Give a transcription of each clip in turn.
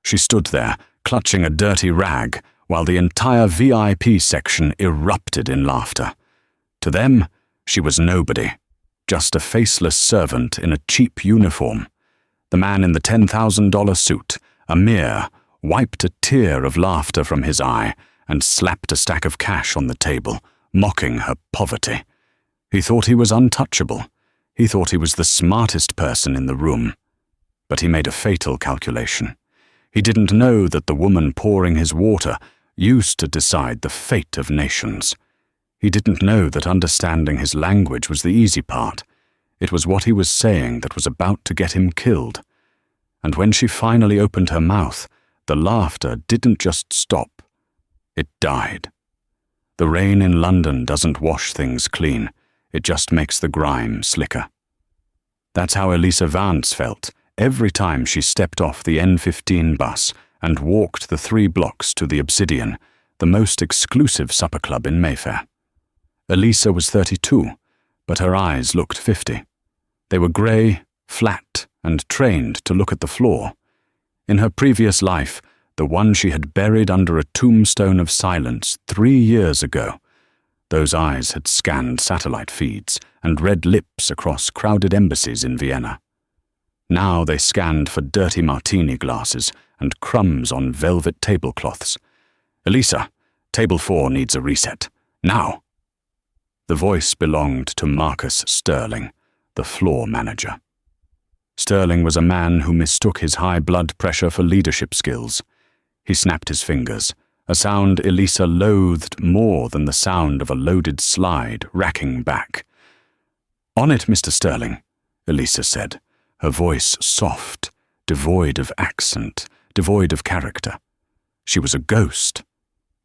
She stood there, clutching a dirty rag, while the entire VIP section erupted in laughter. To them, she was nobody, just a faceless servant in a cheap uniform. The man in the $10,000 suit, Amir, wiped a tear of laughter from his eye and slapped a stack of cash on the table, mocking her poverty. He thought he was untouchable. He thought he was the smartest person in the room. But he made a fatal calculation. He didn't know that the woman pouring his water used to decide the fate of nations. He didn't know that understanding his language was the easy part. It was what he was saying that was about to get him killed. And when she finally opened her mouth, the laughter didn't just stop. It died. The rain in London doesn't wash things clean. It just makes the grime slicker. That's how Elisa Vance felt every time she stepped off the N15 bus and walked the 3 blocks to the Obsidian, the most exclusive supper club in Mayfair. Elisa was 32, but her eyes looked 50. They were grey, flat, and trained to look at the floor. In her previous life, the one she had buried under a tombstone of silence 3 years ago, those eyes had scanned satellite feeds and read lips across crowded embassies in Vienna. Now they scanned for dirty martini glasses and crumbs on velvet tablecloths. "Elisa, table 4 needs a reset. Now!" The voice belonged to Marcus Sterling, the floor manager. Sterling was a man who mistook his high blood pressure for leadership skills. He snapped his fingers, a sound Elisa loathed more than the sound of a loaded slide racking back. "On it, Mr. Sterling," Elisa said, her voice soft, devoid of accent, devoid of character. She was a ghost.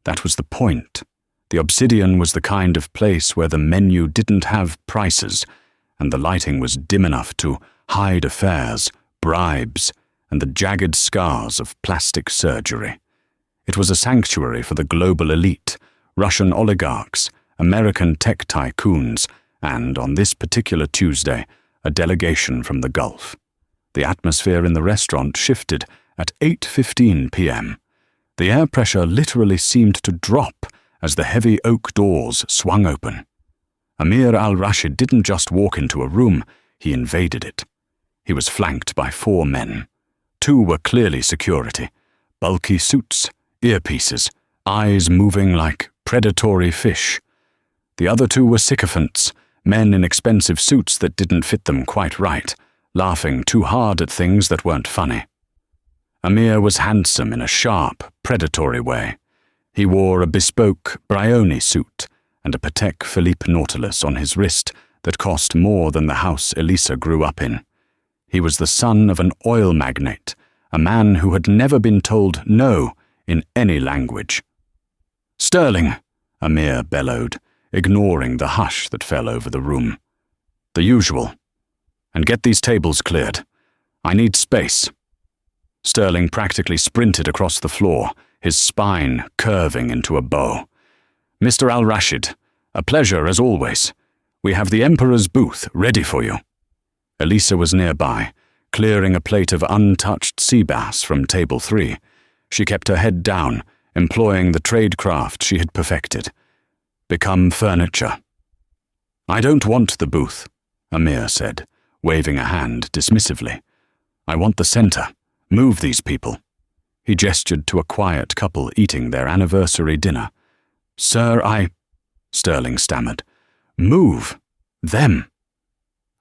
That was the point. The Obsidian was the kind of place where the menu didn't have prices, and the lighting was dim enough to hide affairs, bribes, and the jagged scars of plastic surgery. It was a sanctuary for the global elite, Russian oligarchs, American tech tycoons, and, on this particular Tuesday, a delegation from the Gulf. The atmosphere in the restaurant shifted at 8:15 p.m. The air pressure literally seemed to drop as the heavy oak doors swung open. Amir al-Rashid didn't just walk into a room, he invaded it. He was flanked by 4 men. 2 were clearly security, bulky suits, earpieces, eyes moving like predatory fish. The other 2 were sycophants, men in expensive suits that didn't fit them quite right, laughing too hard at things that weren't funny. Amir was handsome in a sharp, predatory way. He wore a bespoke Brioni suit and a Patek Philippe Nautilus on his wrist that cost more than the house Elisa grew up in. He was the son of an oil magnate, a man who had never been told no in any language. "Sterling," Amir bellowed, ignoring the hush that fell over the room. "The usual. And get these tables cleared. I need space." Sterling practically sprinted across the floor, his spine curving into a bow. "Mr. al-Rashid, a pleasure as always. We have the Emperor's booth ready for you." Elisa was nearby, clearing a plate of untouched sea bass from table 3. She kept her head down, employing the tradecraft she had perfected. "Become furniture." "I don't want the booth," Amir said, waving a hand dismissively. "I want the center. Move these people." He gestured to a quiet couple eating their anniversary dinner. "Sir, Sterling stammered. "Move. Them."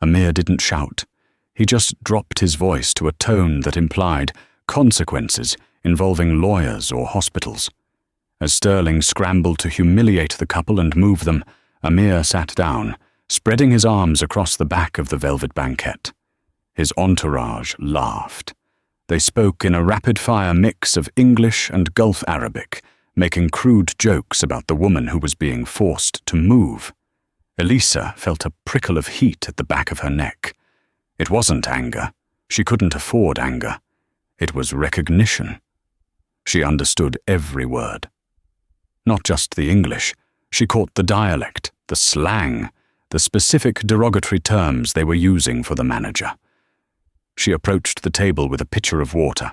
Amir didn't shout. He just dropped his voice to a tone that implied consequences involving lawyers or hospitals. As Sterling scrambled to humiliate the couple and move them, Amir sat down, spreading his arms across the back of the velvet banquette. His entourage laughed. They spoke in a rapid-fire mix of English and Gulf Arabic, making crude jokes about the woman who was being forced to move. Elisa felt a prickle of heat at the back of her neck. It wasn't anger. She couldn't afford anger. It was recognition. She understood every word. Not just the English. She caught the dialect, the slang, the specific derogatory terms they were using for the manager. She approached the table with a pitcher of water.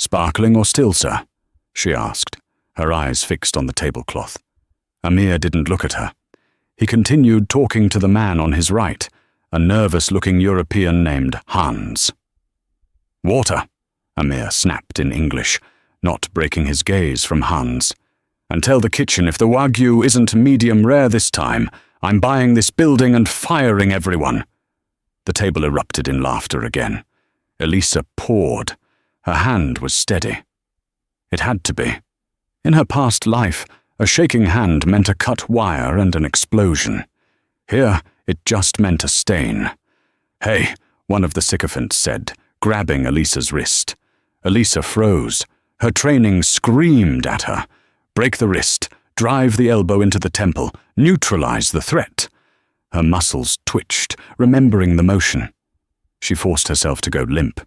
"Sparkling or still, sir?" she asked, her eyes fixed on the tablecloth. Amir didn't look at her. He continued talking to the man on his right, a nervous-looking European named Hans. "Water," Amir snapped in English, not breaking his gaze from Hans. "And tell the kitchen if the Wagyu isn't medium rare this time, I'm buying this building and firing everyone." The table erupted in laughter again. Elisa poured. Her hand was steady. It had to be. In her past life, a shaking hand meant a cut wire and an explosion. Here, it just meant a stain. "Hey," one of the sycophants said, grabbing Elisa's wrist. Elisa froze. Her training screamed at her. Break the wrist, drive the elbow into the temple, neutralize the threat. Her muscles twitched, remembering the motion. She forced herself to go limp.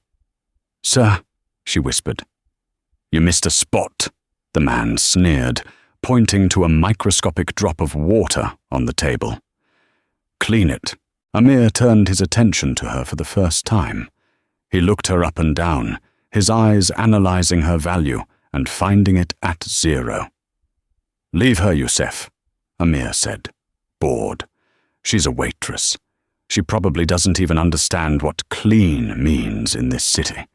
"Sir," she whispered. "You missed a spot," the man sneered, pointing to a microscopic drop of water on the table. "Clean it." Amir turned his attention to her for the first time. He looked her up and down, his eyes analyzing her value and finding it at 0. "Leave her, Youssef," Amir said, bored. "She's a waitress. She probably doesn't even understand what clean means in this city."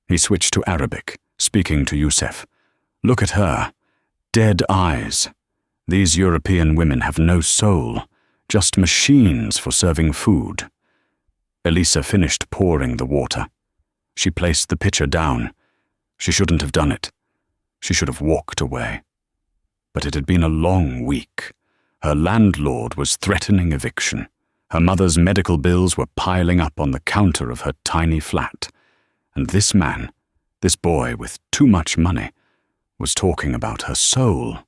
He switched to Arabic, speaking to Youssef. "Look at her. Dead eyes. These European women have no soul, just machines for serving food." Elisa finished pouring the water. She placed the pitcher down. She shouldn't have done it. She should have walked away. But it had been a long week. Her landlord was threatening eviction. Her mother's medical bills were piling up on the counter of her tiny flat. And this man, this boy with too much money, was talking about her soul.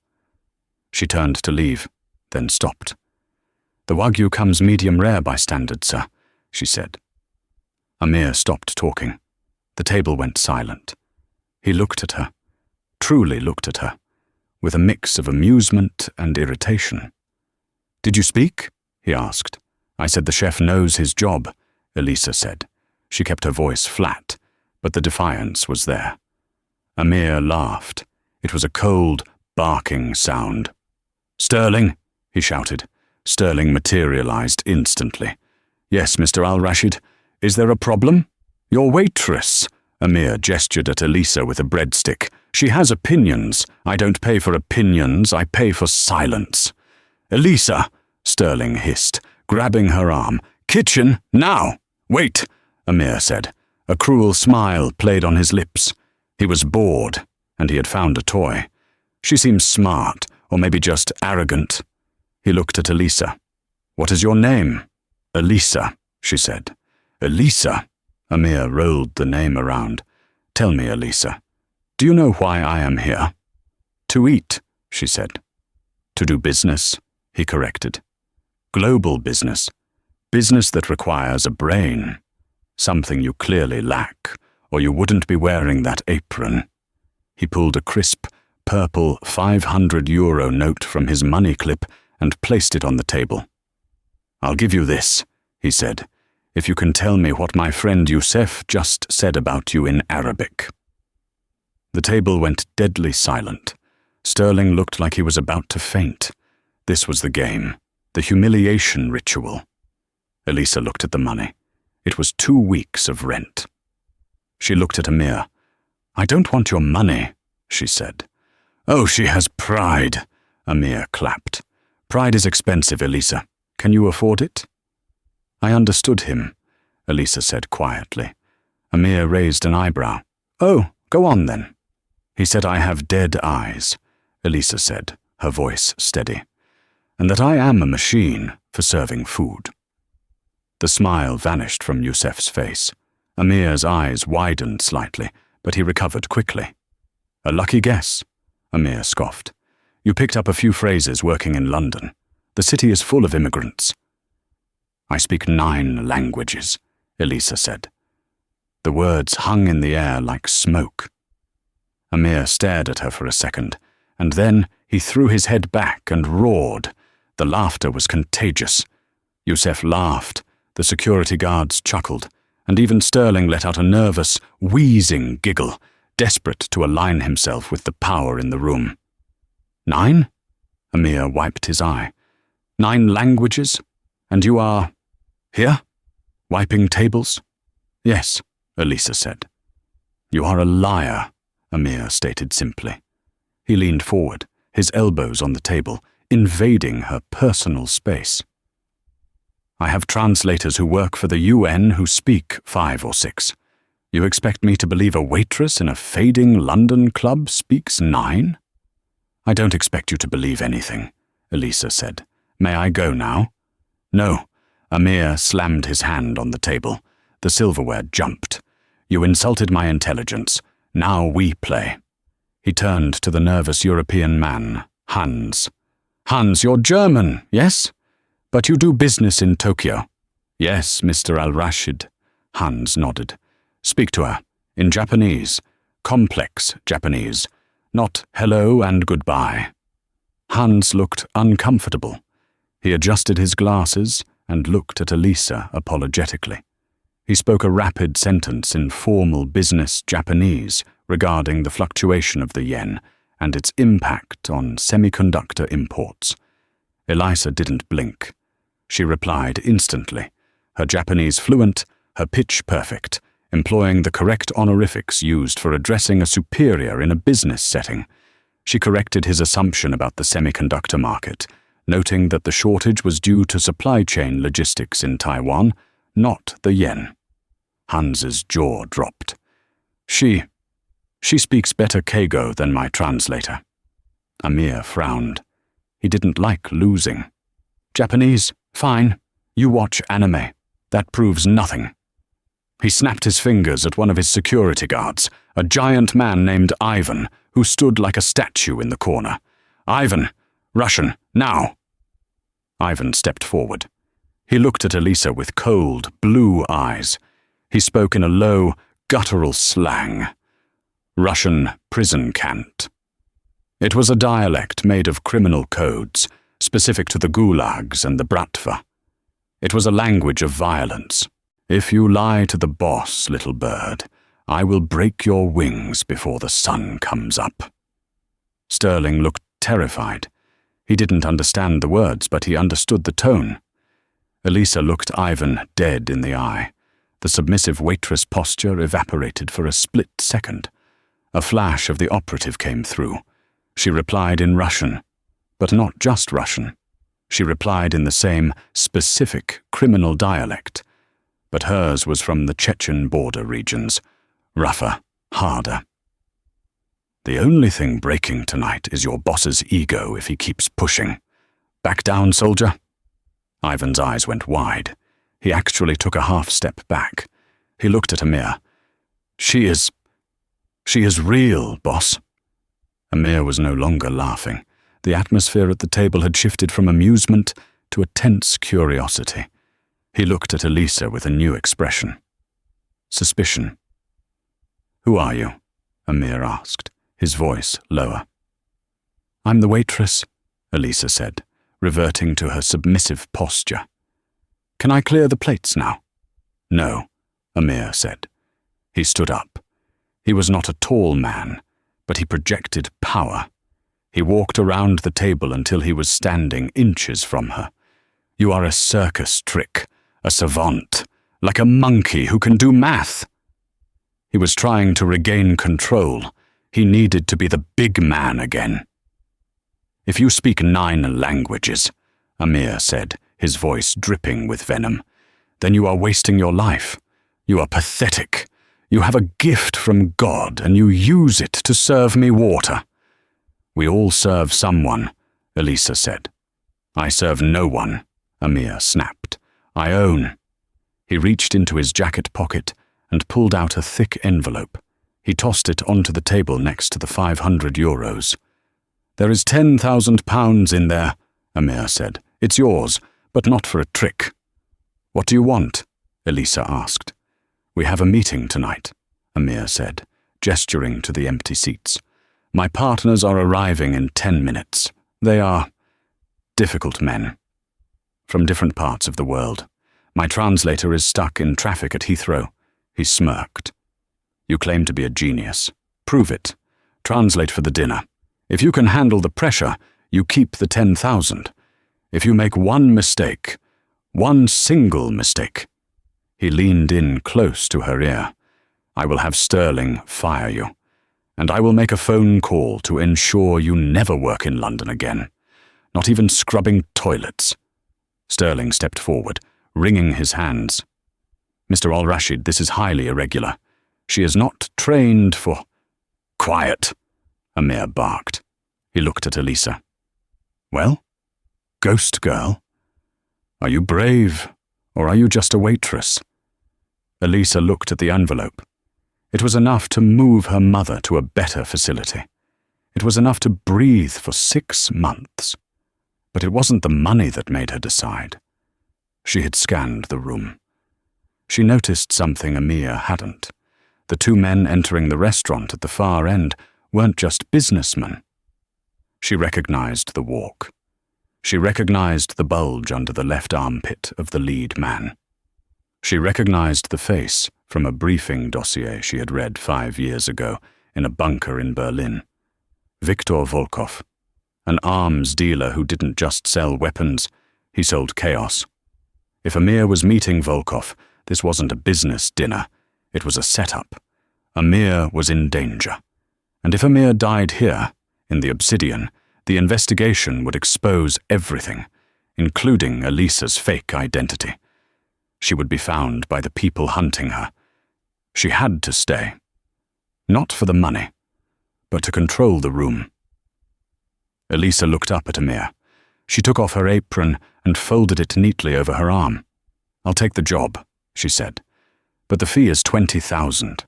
She turned to leave, then stopped. "The Wagyu comes medium rare by standard, sir," she said. Amir stopped talking. The table went silent. He looked at her, truly looked at her, with a mix of amusement and irritation. "Did you speak?" he asked. "I said the chef knows his job," Elisa said. She kept her voice flat, but the defiance was there. Amir laughed. It was a cold, barking sound. "Sterling," he shouted. Sterling materialized instantly. "Yes, Mr. Al-Rashid. Is there a problem?" "Your waitress." Amir gestured at Elisa with a breadstick. "She has opinions. I don't pay for opinions, I pay for silence." "Elisa," Sterling hissed, grabbing her arm. "Kitchen, now!" "Wait," Amir said. A cruel smile played on his lips. He was bored, and he had found a toy. She seemed smart, or maybe just arrogant. He looked at Elisa. "What is your name?" "Elisa," she said. "Elisa," Amir rolled the name around. "Tell me, Elisa, do you know why I am here?" "To eat," she said. "To do business," he corrected. "Global business. Business that requires a brain. Something you clearly lack, or you wouldn't be wearing that apron." He pulled a crisp, purple €500 note from his money clip and placed it on the table. "I'll give you this," he said, "if you can tell me what my friend Youssef just said about you in Arabic." The table went deadly silent. Sterling looked like he was about to faint. This was the game, the humiliation ritual. Elisa looked at the money. It was 2 weeks of rent. She looked at Amir. "I don't want your money," she said. "Oh, she has pride," Amir clapped. "Pride is expensive, Elisa. Can you afford it?" "I understood him," Elisa said quietly. Amir raised an eyebrow. "Oh, go on then." "He said I have dead eyes," Elisa said, her voice steady, "and that I am a machine for serving food." The smile vanished from Youssef's face. Amir's eyes widened slightly, but he recovered quickly. "A lucky guess," Amir scoffed. "You picked up a few phrases working in London. The city is full of immigrants." "I speak 9 languages," Elisa said. The words hung in the air like smoke. Amir stared at her for a second, and then he threw his head back and roared. The laughter was contagious. Youssef laughed, the security guards chuckled, and even Sterling let out a nervous, wheezing giggle, desperate to align himself with the power in the room. 9? Amir wiped his eye. 9 languages? And you are here? Wiping tables? Yes, Elisa said. You are a liar, Amir stated simply. He leaned forward, his elbows on the table, invading her personal space. I have translators who work for the UN who speak 5 or 6. You expect me to believe a waitress in a fading London club speaks 9? I don't expect you to believe anything, Elisa said. May I go now? No. Amir slammed his hand on the table. The silverware jumped. You insulted my intelligence. Now we play. He turned to the nervous European man, Hans. Hans, you're German, yes? But you do business in Tokyo. Yes, Mr. Al-Rashid. Hans nodded. Speak to her. In Japanese. Complex Japanese. Not hello and goodbye. Hans looked uncomfortable. He adjusted his glasses and looked at Elisa apologetically. He spoke a rapid sentence in formal business Japanese regarding the fluctuation of the yen and its impact on semiconductor imports. Elisa didn't blink. She replied instantly, her Japanese fluent, her pitch perfect, employing the correct honorifics used for addressing a superior in a business setting. She corrected his assumption about the semiconductor market, noting that the shortage was due to supply chain logistics in Taiwan, not the yen. Hans's jaw dropped. She speaks better Keigo than my translator. Amir frowned. He didn't like losing. Japanese? Fine. You watch anime. That proves nothing. He snapped his fingers at one of his security guards, a giant man named Ivan, who stood like a statue in the corner. Ivan! Russian, now! Ivan stepped forward. He looked at Elisa with cold, blue eyes. He spoke in a low, guttural slang. Russian prison cant. It was a dialect made of criminal codes, specific to the gulags and the bratva. It was a language of violence. If you lie to the boss, little bird, I will break your wings before the sun comes up. Sterling looked terrified. He didn't understand the words, but he understood the tone. Elisa looked Ivan dead in the eye. The submissive waitress posture evaporated for a split second. A flash of the operative came through. She replied in Russian, but not just Russian. She replied in the same specific criminal dialect, but hers was from the Chechen border regions, rougher, harder. The only thing breaking tonight is your boss's ego if he keeps pushing. Back down, soldier. Ivan's eyes went wide. He actually took a half step back. He looked at Amir. She is real, boss. Amir was no longer laughing. The atmosphere at the table had shifted from amusement to a tense curiosity. He looked at Elisa with a new expression. Suspicion. Who are you? Amir asked, his voice lower. I'm the waitress, Elisa said, reverting to her submissive posture. Can I clear the plates now? No, Amir said. He stood up. He was not a tall man, but he projected power. He walked around the table until he was standing inches from her. You are a circus trick, a savant, like a monkey who can do math. He was trying to regain control. He needed to be the big man again. If you speak 9 languages, Amir said, his voice dripping with venom, then you are wasting your life. You are pathetic. You have a gift from God and you use it to serve me water. We all serve someone, Elisa said. I serve no one, Amir snapped. I own. He reached into his jacket pocket and pulled out a thick envelope. He tossed it onto the table next to the 500 euros. There is £10,000 in there, Amir said. It's yours, but not for a trick. What do you want? Elisa asked. We have a meeting tonight, Amir said, gesturing to the empty seats. My partners are arriving in 10 minutes. They are difficult men from different parts of the world. My translator is stuck in traffic at Heathrow. He smirked. You claim to be a genius. Prove it. Translate for the dinner. If you can handle the pressure, you keep the 10,000. If you make one mistake, one single mistake. He leaned in close to her ear. I will have Sterling fire you. And I will make a phone call to ensure you never work in London again. Not even scrubbing toilets. Sterling stepped forward, wringing his hands. Mr. Al-Rashid, this is highly irregular. She is not trained for— Quiet, Amir barked. He looked at Elisa. Well, ghost girl? Are you brave, or are you just a waitress? Elisa looked at the envelope. It was enough to move her mother to a better facility. It was enough to breathe for 6 months. But it wasn't the money that made her decide. She had scanned the room. She noticed something Amir hadn't. The 2 men entering the restaurant at the far end weren't just businessmen. She recognized the walk. She recognized the bulge under the left armpit of the lead man. She recognized the face from a briefing dossier she had read 5 years ago in a bunker in Berlin. Viktor Volkov, an arms dealer who didn't just sell weapons, he sold chaos. If Amir was meeting Volkov, this wasn't a business dinner, it was a setup. Amir was in danger. And if Amir died here, in the Obsidian, the investigation would expose everything, including Elisa's fake identity. She would be found by the people hunting her. She had to stay. Not for the money, but to control the room. Elisa looked up at Amir. She took off her apron and folded it neatly over her arm. I'll take the job, she said, but the fee is 20,000.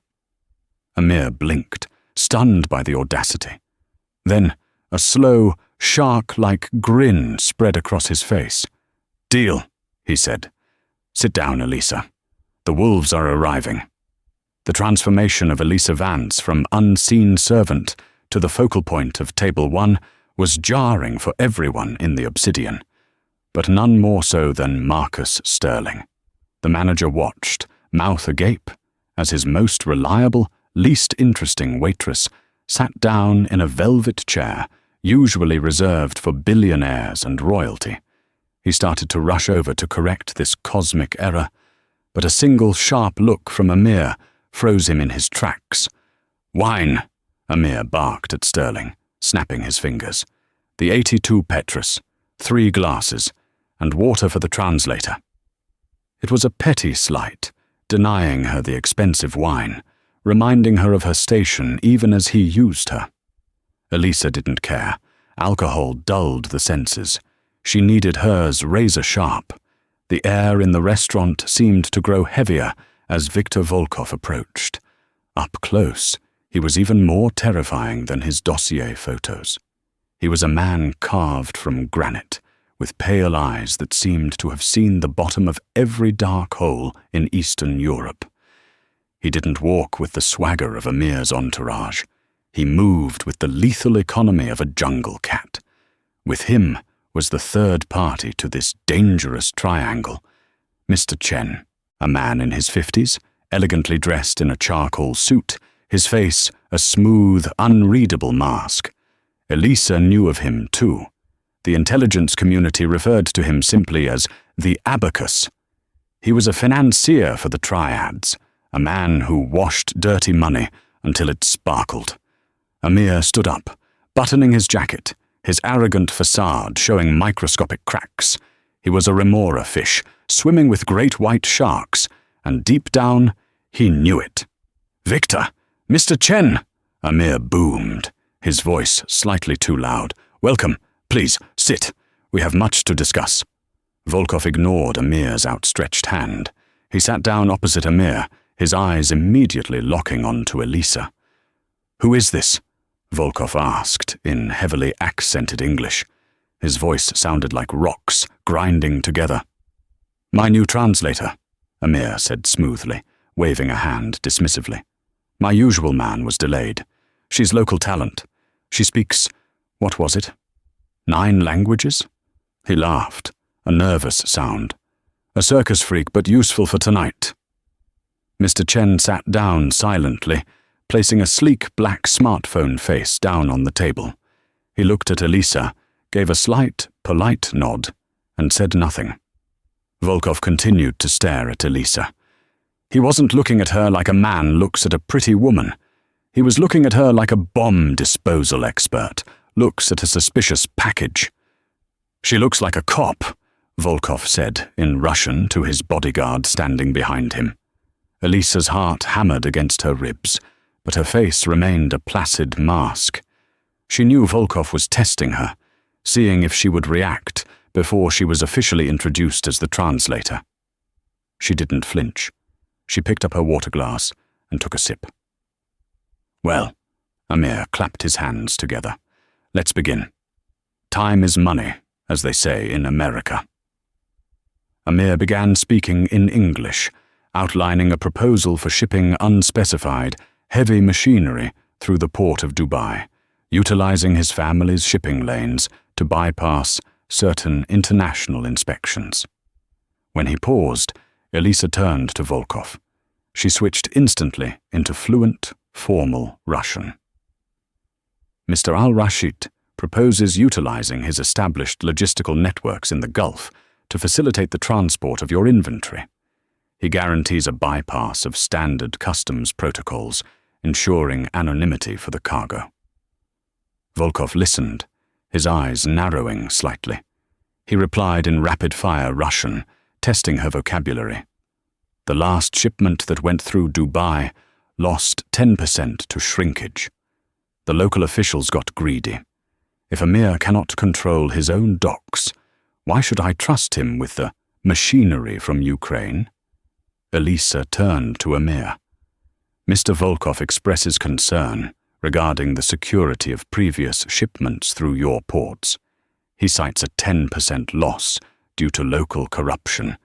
Amir blinked, stunned by the audacity. Then a slow, shark-like grin spread across his face. Deal, he said. Sit down, Elisa. The wolves are arriving. The transformation of Elisa Vance from unseen servant to the focal point of Table 1 was jarring for everyone in the Obsidian, but none more so than Marcus Sterling. The manager watched, mouth agape, as his most reliable, least interesting waitress sat down in a velvet chair, usually reserved for billionaires and royalty. He started to rush over to correct this cosmic error, but a single sharp look from Amir froze him in his tracks. Wine, Amir barked at Sterling, snapping his fingers. The 82 Petrus, 3 glasses, and water for the translator. It was a petty slight, denying her the expensive wine, reminding her of her station even as he used her. Elisa didn't care. Alcohol dulled the senses. She needed hers razor sharp. The air in the restaurant seemed to grow heavier as Viktor Volkov approached. Up close, he was even more terrifying than his dossier photos. He was a man carved from granite, with pale eyes that seemed to have seen the bottom of every dark hole in Eastern Europe. He didn't walk with the swagger of Amir's entourage. He moved with the lethal economy of a jungle cat. With him was the third party to this dangerous triangle, Mr. Chen, a man in his 50s, elegantly dressed in a charcoal suit, his face a smooth, unreadable mask. Elisa knew of him too. The intelligence community referred to him simply as the Abacus. He was a financier for the Triads, a man who washed dirty money until it sparkled. Amir stood up, buttoning his jacket, his arrogant facade showing microscopic cracks. He was a remora fish, swimming with great white sharks, and deep down, he knew it. "Victor! Mr. Chen!" Amir boomed, his voice slightly too loud. "Welcome. Please, sit. We have much to discuss." Volkov ignored Amir's outstretched hand. He sat down opposite Amir, his eyes immediately locking onto Elisa. "Who is this?" Volkov asked in heavily accented English. His voice sounded like rocks grinding together. "My new translator," Amir said smoothly, waving a hand dismissively. "My usual man was delayed. She's local talent. She speaks, what was it? 9 languages?" He laughed, a nervous sound. "A circus freak, but useful for tonight." Mr. Chen sat down silently, placing a sleek black smartphone face down on the table. He looked at Elisa, gave a slight, polite nod, and said nothing. Volkov continued to stare at Elisa. He wasn't looking at her like a man looks at a pretty woman. He was looking at her like a bomb disposal expert looks at a suspicious package. "She looks like a cop," Volkov said in Russian to his bodyguard standing behind him. Elisa's heart hammered against her ribs, but her face remained a placid mask. She knew Volkov was testing her, seeing if she would react before she was officially introduced as the translator. She didn't flinch. She picked up her water glass and took a sip. "Well," Amir clapped his hands together. "Let's begin. Time is money, as they say in America." Amir began speaking in English, outlining a proposal for shipping unspecified, heavy machinery through the port of Dubai, utilizing his family's shipping lanes to bypass certain international inspections. When he paused, Elisa turned to Volkov. She switched instantly into fluent, formal Russian. "Mr. Al-Rashid proposes utilizing his established logistical networks in the Gulf to facilitate the transport of your inventory. He guarantees a bypass of standard customs protocols, ensuring anonymity for the cargo." Volkov listened, his eyes narrowing slightly. He replied in rapid-fire Russian, testing her vocabulary. "The last shipment that went through Dubai lost 10% to shrinkage. The local officials got greedy. If Amir cannot control his own docks, why should I trust him with the machinery from Ukraine?" Elisa turned to Amir. "Mr. Volkov expresses concern regarding the security of previous shipments through your ports. He cites a 10% loss due to local corruption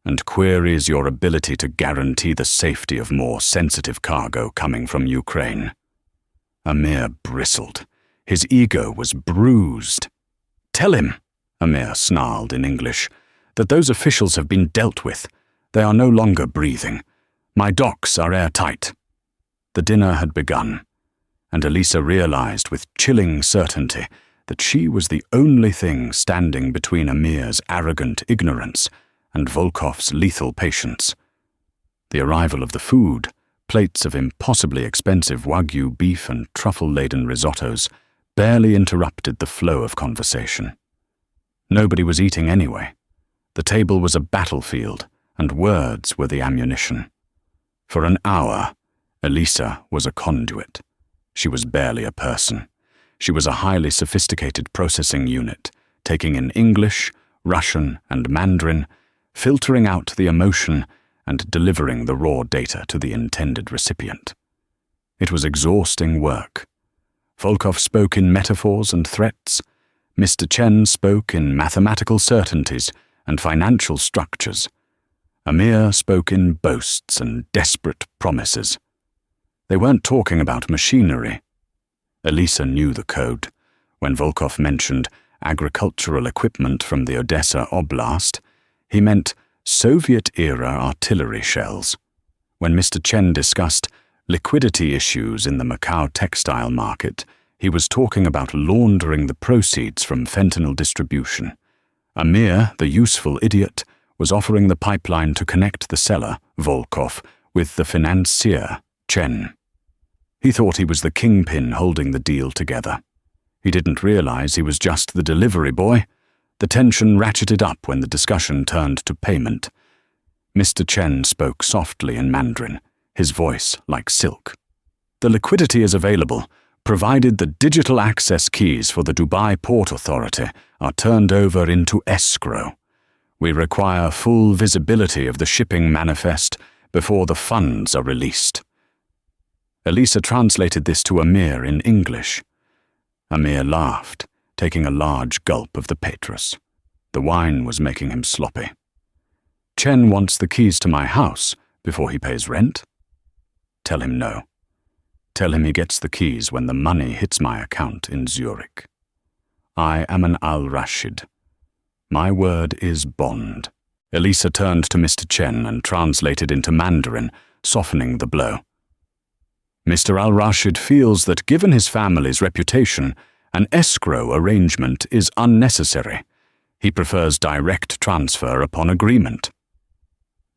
and queries your ability to guarantee the safety of more sensitive cargo coming from Ukraine." Amir bristled. His ego was bruised. "Tell him," Amir snarled in English, "that those officials have been dealt with. They are no longer breathing. My docks are airtight." The dinner had begun, and Elisa realized with chilling certainty that she was the only thing standing between Amir's arrogant ignorance and Volkov's lethal patience. The arrival of the food, plates of impossibly expensive Wagyu beef and truffle-laden risottos, barely interrupted the flow of conversation. Nobody was eating anyway. The table was a battlefield, and words were the ammunition. For an hour, Elisa was a conduit. She was barely a person. She was a highly sophisticated processing unit, taking in English, Russian, and Mandarin, filtering out the emotion and delivering the raw data to the intended recipient. It was exhausting work. Volkov spoke in metaphors and threats. Mr. Chen spoke in mathematical certainties and financial structures. Amir spoke in boasts and desperate promises. They weren't talking about machinery. Elisa knew the code. When Volkov mentioned agricultural equipment from the Odessa Oblast, he meant Soviet-era artillery shells. When Mr. Chen discussed liquidity issues in the Macau textile market, he was talking about laundering the proceeds from fentanyl distribution. Amir, the useful idiot, was offering the pipeline to connect the seller, Volkov, with the financier, Chen. He thought he was the kingpin holding the deal together. He didn't realize he was just the delivery boy. The tension ratcheted up when the discussion turned to payment. Mr. Chen spoke softly in Mandarin, his voice like silk. "The liquidity is available, provided the digital access keys for the Dubai Port Authority are turned over into escrow. We require full visibility of the shipping manifest before the funds are released." Elisa translated this to Amir in English. Amir laughed, taking a large gulp of the Waitress. The wine was making him sloppy. "Chen wants the keys to my house before he pays rent?" "Tell him no. Tell him he gets the keys when the money hits my account in Zurich. I am an Al-Rashid. My word is bond." Elisa turned to Mr. Chen and translated into Mandarin, softening the blow. Mr. Al-Rashid feels that given his family's reputation, an escrow arrangement is unnecessary. He prefers direct transfer upon agreement.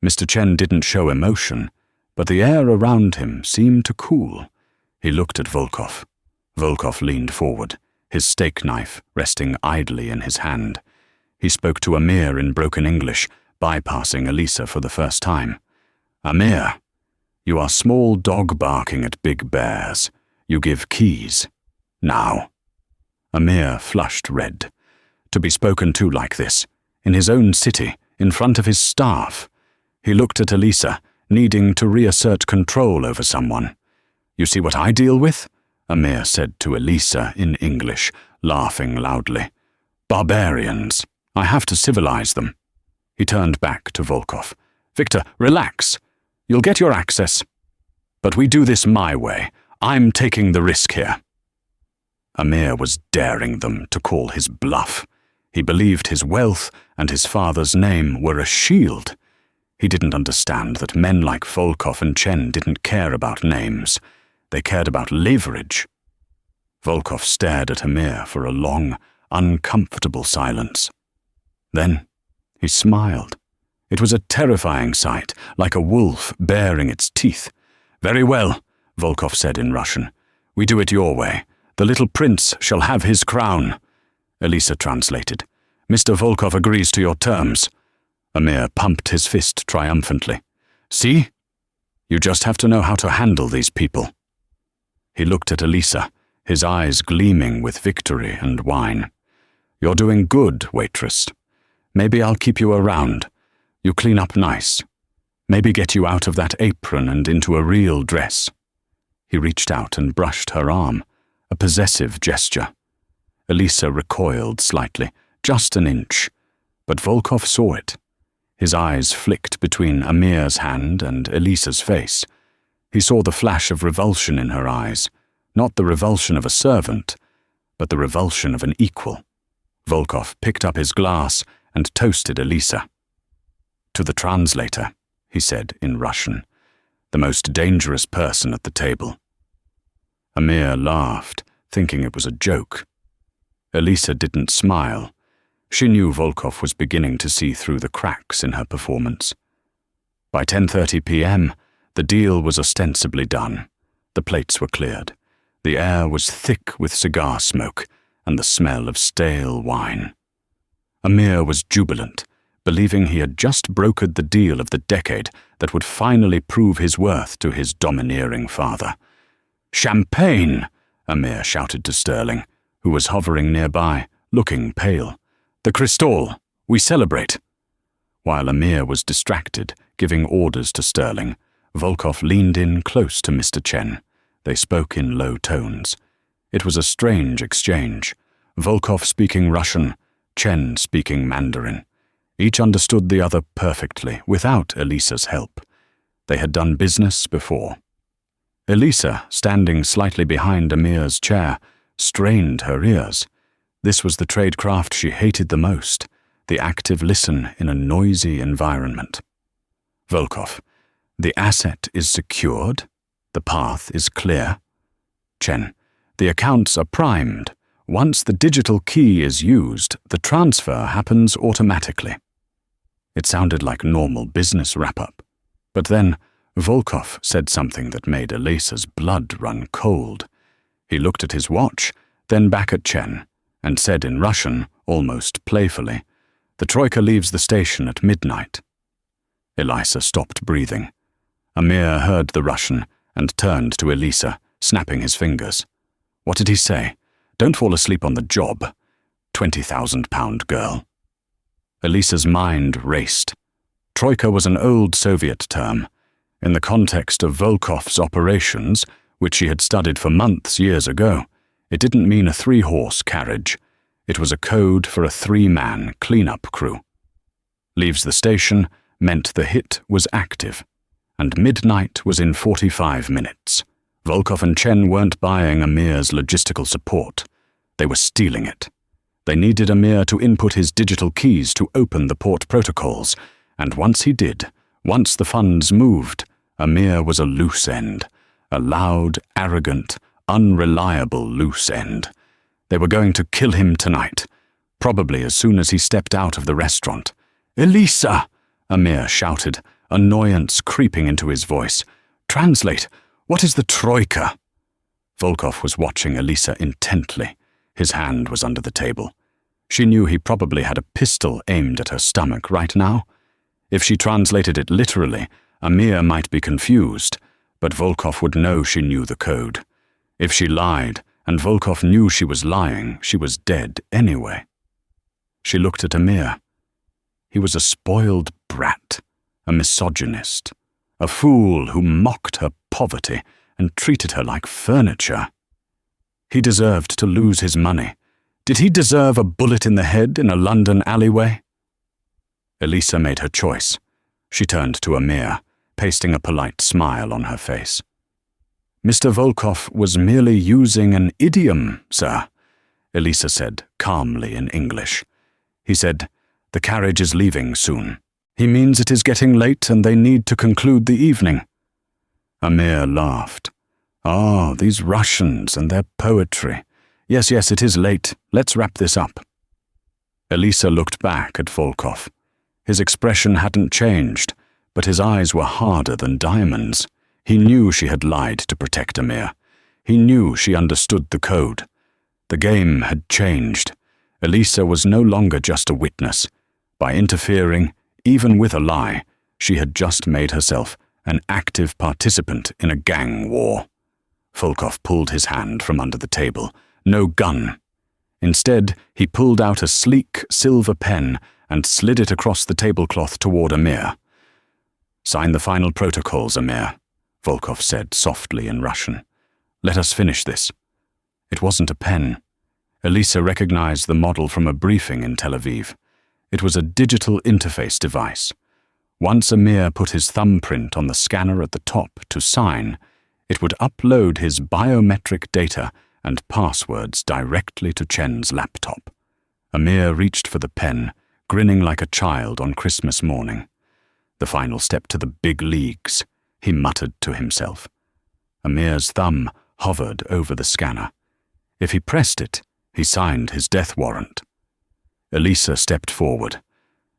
Mr. Chen didn't show emotion, but the air around him seemed to cool. He looked at Volkov. Volkov leaned forward, his steak knife resting idly in his hand. He spoke to Amir in broken English, bypassing Elisa for the first time. "Amir, you are small dog barking at big bears. You give keys. Now." Amir flushed red. To be spoken to like this, in his own city, in front of his staff. He looked at Elisa, needing to reassert control over someone. "You see what I deal with?" Amir said to Elisa in English, laughing loudly. "Barbarians. I have to civilize them." He turned back to Volkov. "Victor, relax. You'll get your access. But we do this my way. I'm taking the risk here." Amir was daring them to call his bluff. He believed his wealth and his father's name were a shield. He didn't understand that men like Volkov and Chen didn't care about names. They cared about leverage. Volkov stared at Amir for a long, uncomfortable silence. Then he smiled. It was a terrifying sight, like a wolf baring its teeth. "Very well," Volkov said in Russian. "We do it your way. The little prince shall have his crown." Elisa translated. "Mr. Volkov agrees to your terms." Amir pumped his fist triumphantly. "See? You just have to know how to handle these people." He looked at Elisa, his eyes gleaming with victory and wine. "You're doing good, Waitress. Maybe I'll keep you around. You clean up nice. Maybe get you out of that apron and into a real dress." He reached out and brushed her arm, a possessive gesture. Elisa recoiled slightly, just an inch, but Volkov saw it. His eyes flicked between Amir's hand and Elisa's face. He saw the flash of revulsion in her eyes, not the revulsion of a servant, but the revulsion of an equal. Volkov picked up his glass and toasted Elisa. "To the translator," he said in Russian, "the most dangerous person at the table." Amir laughed, thinking it was a joke. Elisa didn't smile. She knew Volkov was beginning to see through the cracks in her performance. By 10:30 p.m., the deal was ostensibly done. The plates were cleared. The air was thick with cigar smoke and the smell of stale wine. Amir was jubilant, believing he had just brokered the deal of the decade that would finally prove his worth to his domineering father. "Champagne!" Amir shouted to Sterling, who was hovering nearby, looking pale. "The Cristal! We celebrate!" While Amir was distracted, giving orders to Sterling, Volkov leaned in close to Mr. Chen. They spoke in low tones. It was a strange exchange. Volkov speaking Russian, Chen speaking Mandarin. Each understood the other perfectly, without Elisa's help. They had done business before. Elisa, standing slightly behind Amir's chair, strained her ears. This was the tradecraft she hated the most, the active listen in a noisy environment. Volkov, the asset is secured, the path is clear. Chen, the accounts are primed. Once the digital key is used, the transfer happens automatically. It sounded like normal business wrap-up. But then, Volkov said something that made Elisa's blood run cold. He looked at his watch, then back at Chen, and said in Russian, almost playfully, "The Troika leaves the station at midnight." Elisa stopped breathing. Amir heard the Russian and turned to Elisa, snapping his fingers. "What did he say? Don't fall asleep on the job. 20,000-pound girl." Elisa's mind raced. Troika was an old Soviet term. In the context of Volkov's operations, which she had studied for months years ago, it didn't mean a 3-horse carriage. It was a code for a 3-man cleanup crew. Leaves the station meant the hit was active, and midnight was in 45 minutes. Volkov and Chen weren't buying Amir's logistical support. They were stealing it. They needed Amir to input his digital keys to open the port protocols, and once he did, once the funds moved, Amir was a loose end, a loud, arrogant, unreliable loose end. They were going to kill him tonight, probably as soon as he stepped out of the restaurant. "Elisa!" Amir shouted, annoyance creeping into his voice. "Translate, what is the troika?" Volkov was watching Elisa intently. His hand was under the table. She knew he probably had a pistol aimed at her stomach right now. If she translated it literally, Amir might be confused, but Volkov would know she knew the code. If she lied, and Volkov knew she was lying, she was dead anyway. She looked at Amir. He was a spoiled brat, a misogynist, a fool who mocked her poverty and treated her like furniture. He deserved to lose his money. Did he deserve a bullet in the head in a London alleyway? Elisa made her choice. She turned to Amir, pasting a polite smile on her face. "Mr. Volkov was merely using an idiom, sir," Elisa said calmly in English. He said, "The carriage is leaving soon. He means it is getting late and they need to conclude the evening." Amir laughed. "Ah, these Russians and their poetry. Yes, it is late. Let's wrap this up." Elisa looked back at Volkov. His expression hadn't changed, but his eyes were harder than diamonds. He knew she had lied to protect Amir. He knew she understood the code. The game had changed. Elisa was no longer just a witness. By interfering, even with a lie, she had just made herself an active participant in a gang war. Volkov pulled his hand from under the table. No gun. Instead, he pulled out a sleek silver pen and slid it across the tablecloth toward Amir. "Sign the final protocols, Amir," Volkov said softly in Russian. "Let us finish this." It wasn't a pen. Elisa recognized the model from a briefing in Tel Aviv. It was a digital interface device. Once Amir put his thumbprint on the scanner at the top to sign, it would upload his biometric data and passwords directly to Chen's laptop. Amir reached for the pen, grinning like a child on Christmas morning. The final step to the big leagues, he muttered to himself. Amir's thumb hovered over the scanner. If he pressed it, he signed his death warrant. Elisa stepped forward.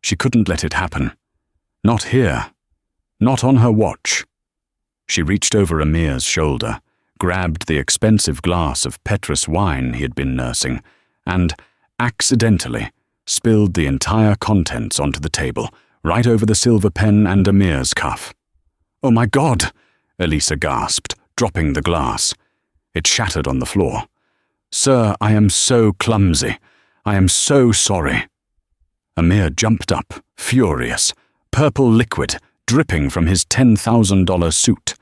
She couldn't let it happen. Not here. Not on her watch. She reached over Amir's shoulder, grabbed the expensive glass of Petrus wine he had been nursing, and, accidentally, spilled the entire contents onto the table, right over the silver pen and Amir's cuff. "Oh my God!" Elisa gasped, dropping the glass. It shattered on the floor. "Sir, I am so clumsy. I am so sorry." Amir jumped up, furious, purple liquid dripping from his $10,000 suit.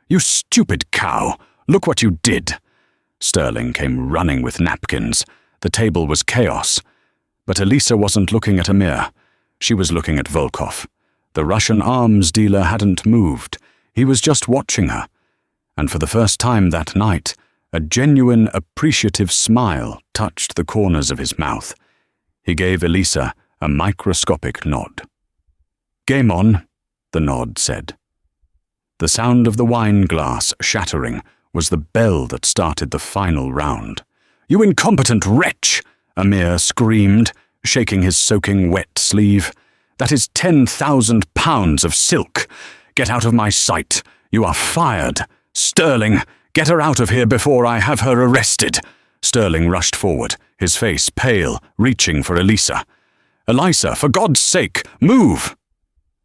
"You stupid cow! Look what you did!" Sterling came running with napkins. The table was chaos. But Elisa wasn't looking at Amir. She was looking at Volkov. The Russian arms dealer hadn't moved. He was just watching her. And for the first time that night, a genuine, appreciative smile touched the corners of his mouth. He gave Elisa a microscopic nod. "Game on," the nod said. The sound of the wine glass shattering was the bell that started the final round. "You incompetent wretch!" Amir screamed, shaking his soaking wet sleeve. "That is 10,000 pounds of silk. Get out of my sight. You are fired. Sterling, get her out of here before I have her arrested." Sterling rushed forward, his face pale, reaching for Elisa. "Elisa, for God's sake, move!"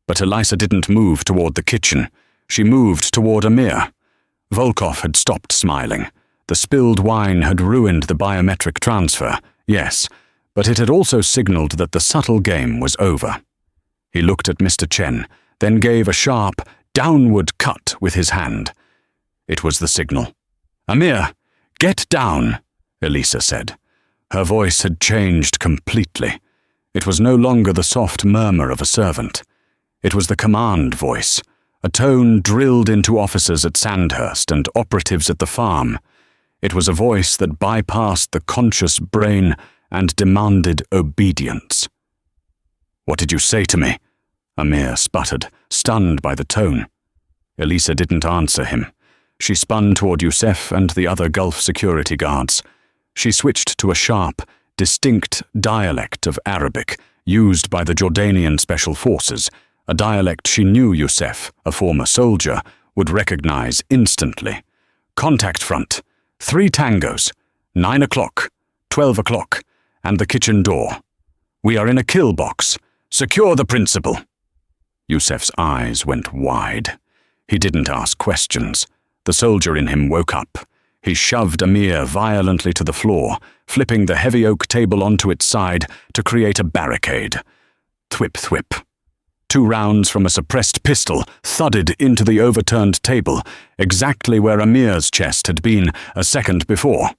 But Elisa didn't move toward the kitchen. She moved toward Amir. Volkov had stopped smiling. The spilled wine had ruined the biometric transfer, yes, but it had also signaled that the subtle game was over. He looked at Mr. Chen, then gave a sharp, downward cut with his hand. It was the signal. "Amir, get down," Elisa said. Her voice had changed completely. It was no longer the soft murmur of a servant. It was the command voice, a tone drilled into officers at Sandhurst and operatives at the farm. It was a voice that bypassed the conscious brain and demanded obedience. "What did you say to me?" Amir sputtered, stunned by the tone. Elisa didn't answer him. She spun toward Youssef and the other Gulf security guards. She switched to a sharp, distinct dialect of Arabic used by the Jordanian Special Forces, a dialect she knew Youssef, a former soldier, would recognize instantly. Contact front, 3 tangos, 9 o'clock, 12 o'clock, and the kitchen door. We are in a kill box. Secure the principal. Youssef's eyes went wide. He didn't ask questions. The soldier in him woke up. He shoved Amir violently to the floor, flipping the heavy oak table onto its side to create a barricade. Thwip thwip. 2 rounds from a suppressed pistol thudded into the overturned table, exactly where Amir's chest had been a second before.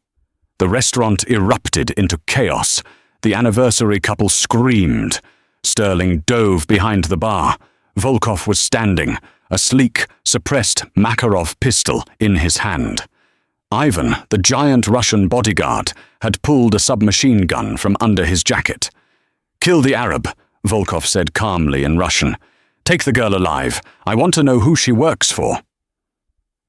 The restaurant erupted into chaos. The anniversary couple screamed. Sterling dove behind the bar. Volkov was standing, a sleek, suppressed Makarov pistol in his hand. Ivan, the giant Russian bodyguard, had pulled a submachine gun from under his jacket. "Kill the Arab," Volkov said calmly in Russian. "Take the girl alive. I want to know who she works for."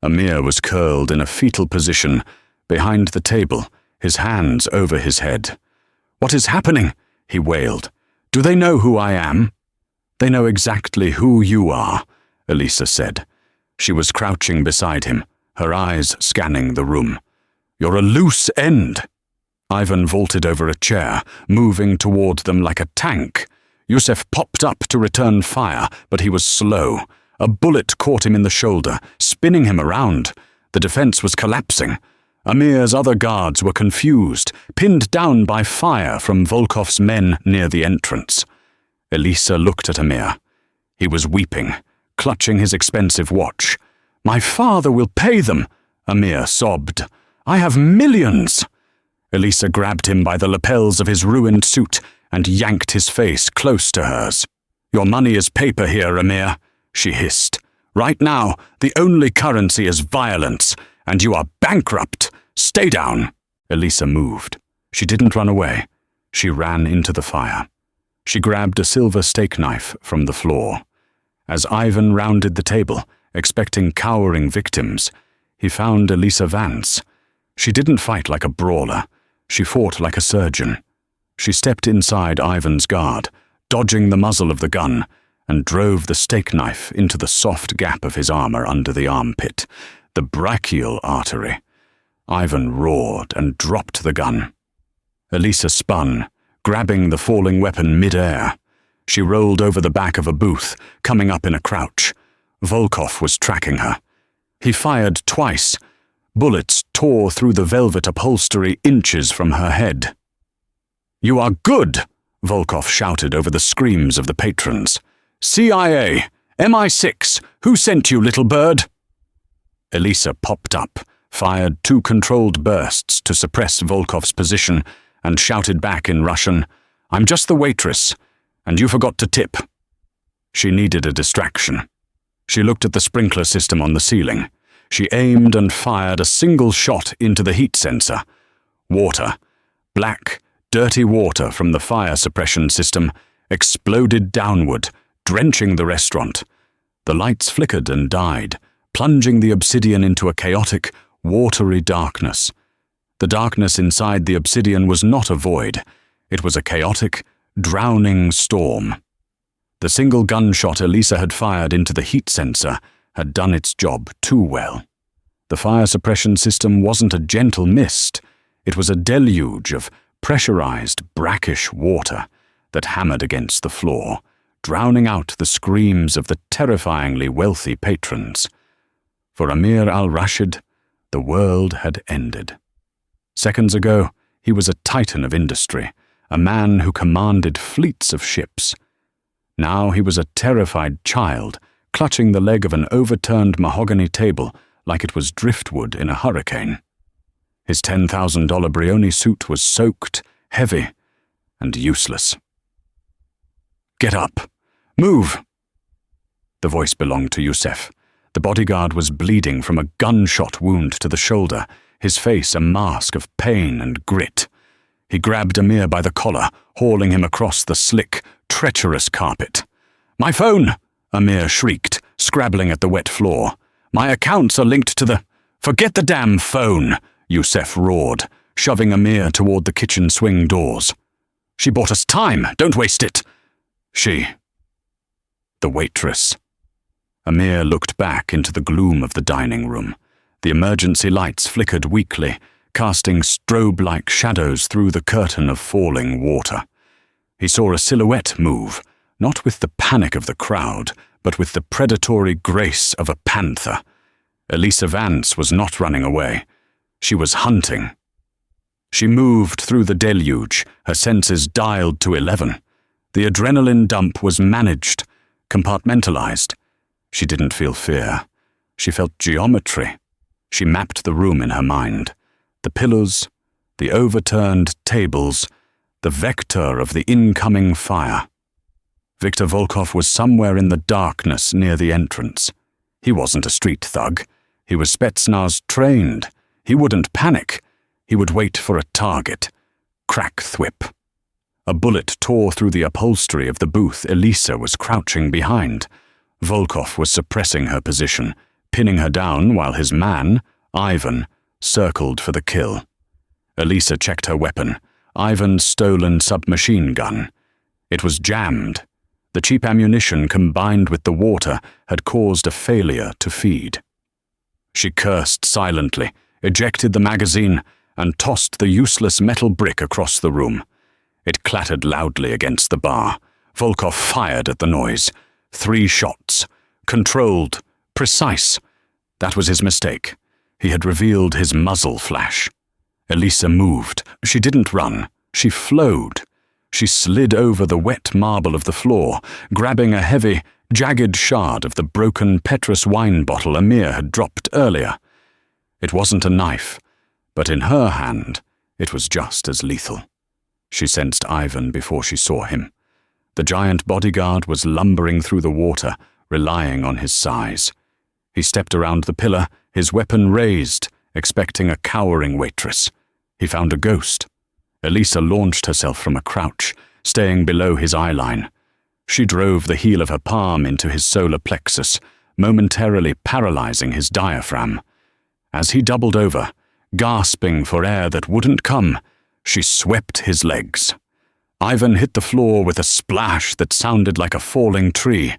Amir was curled in a fetal position behind the table, his hands over his head. "What is happening?" he wailed. "Do they know who I am?" "They know exactly who you are," Elisa said. She was crouching beside him, her eyes scanning the room. "You're a loose end." Ivan vaulted over a chair, moving toward them like a tank. Youssef popped up to return fire, but he was slow. A bullet caught him in the shoulder, spinning him around. The defense was collapsing. Amir's other guards were confused, pinned down by fire from Volkov's men near the entrance. Elisa looked at Amir. He was weeping, clutching his expensive watch. "My father will pay them," Amir sobbed. "I have millions." Elisa grabbed him by the lapels of his ruined suit and yanked his face close to hers. "Your money is paper here, Amir," she hissed. "Right now, the only currency is violence, and you are bankrupt. Stay down." Elisa moved. She didn't run away. She ran into the fire. She grabbed a silver steak knife from the floor. As Ivan rounded the table, expecting cowering victims, he found Elisa Vance. She didn't fight like a brawler. She fought like a surgeon. She stepped inside Ivan's guard, dodging the muzzle of the gun, and drove the steak knife into the soft gap of his armor under the armpit, the brachial artery. Ivan roared and dropped the gun. Elisa spun, grabbing the falling weapon mid-air. She rolled over the back of a booth, coming up in a crouch. Volkov was tracking her. He fired twice. Bullets tore through the velvet upholstery inches from her head. "You are good!" Volkov shouted over the screams of the patrons. "CIA! MI6! Who sent you, little bird?" Elisa popped up, fired 2 controlled bursts to suppress Volkov's position, and shouted back in Russian, "I'm just the waitress, and you forgot to tip." She needed a distraction. She looked at the sprinkler system on the ceiling. She aimed and fired a single shot into the heat sensor. Water, black, dirty water from the fire suppression system, exploded downward, drenching the restaurant. The lights flickered and died, plunging the obsidian into a chaotic, watery darkness. The darkness inside the obsidian was not a void. It was a chaotic, drowning storm. The single gunshot Elisa had fired into the heat sensor had done its job too well. The fire suppression system wasn't a gentle mist. It was a deluge of pressurized, brackish water that hammered against the floor, drowning out the screams of the terrifyingly wealthy patrons. For Amir al-Rashid, the world had ended. Seconds ago, he was a titan of industry, a man who commanded fleets of ships. Now he was a terrified child, clutching the leg of an overturned mahogany table like it was driftwood in a hurricane. His $10,000 Brioni suit was soaked, heavy, and useless. "Get up! Move!" The voice belonged to Youssef. The bodyguard was bleeding from a gunshot wound to the shoulder, his face a mask of pain and grit. He grabbed Amir by the collar, hauling him across the slick, treacherous carpet. "My phone!" Amir shrieked, scrabbling at the wet floor. "My accounts are linked to the—" "Forget the damn phone," Youssef roared, shoving Amir toward the kitchen swing doors. "She bought us time. Don't waste it." She. The waitress. Amir looked back into the gloom of the dining room. The emergency lights flickered weakly, casting strobe-like shadows through the curtain of falling water. He saw a silhouette move, not with the panic of the crowd, but with the predatory grace of a panther. Elisa Vance was not running away. She was hunting. She moved through the deluge, her senses dialed to 11. The adrenaline dump was managed, compartmentalized. She didn't feel fear. She felt geometry. She mapped the room in her mind. The pillars, the overturned tables, the vector of the incoming fire. Viktor Volkov was somewhere in the darkness near the entrance. He wasn't a street thug. He was Spetsnaz trained. He wouldn't panic. He would wait for a target. Crack thwip. A bullet tore through the upholstery of the booth Elisa was crouching behind. Volkov was suppressing her position, pinning her down while his man, Ivan, circled for the kill. Elisa checked her weapon, Ivan's stolen submachine gun. It was jammed. The cheap ammunition combined with the water had caused a failure to feed. She cursed silently, ejected the magazine, and tossed the useless metal brick across the room. It clattered loudly against the bar. Volkov fired at the noise. 3 shots. Controlled. Precise. That was his mistake. He had revealed his muzzle flash. Elisa moved. She didn't run. She flowed. She slid over the wet marble of the floor, grabbing a heavy, jagged shard of the broken Petrus wine bottle Amir had dropped earlier. It wasn't a knife, but in her hand, it was just as lethal. She sensed Ivan before she saw him. The giant bodyguard was lumbering through the water, relying on his size. He stepped around the pillar, his weapon raised, expecting a cowering waitress. He found a ghost. Elisa launched herself from a crouch, staying below his eyeline. She drove the heel of her palm into his solar plexus, momentarily paralyzing his diaphragm. As he doubled over, gasping for air that wouldn't come, she swept his legs. Ivan hit the floor with a splash that sounded like a falling tree.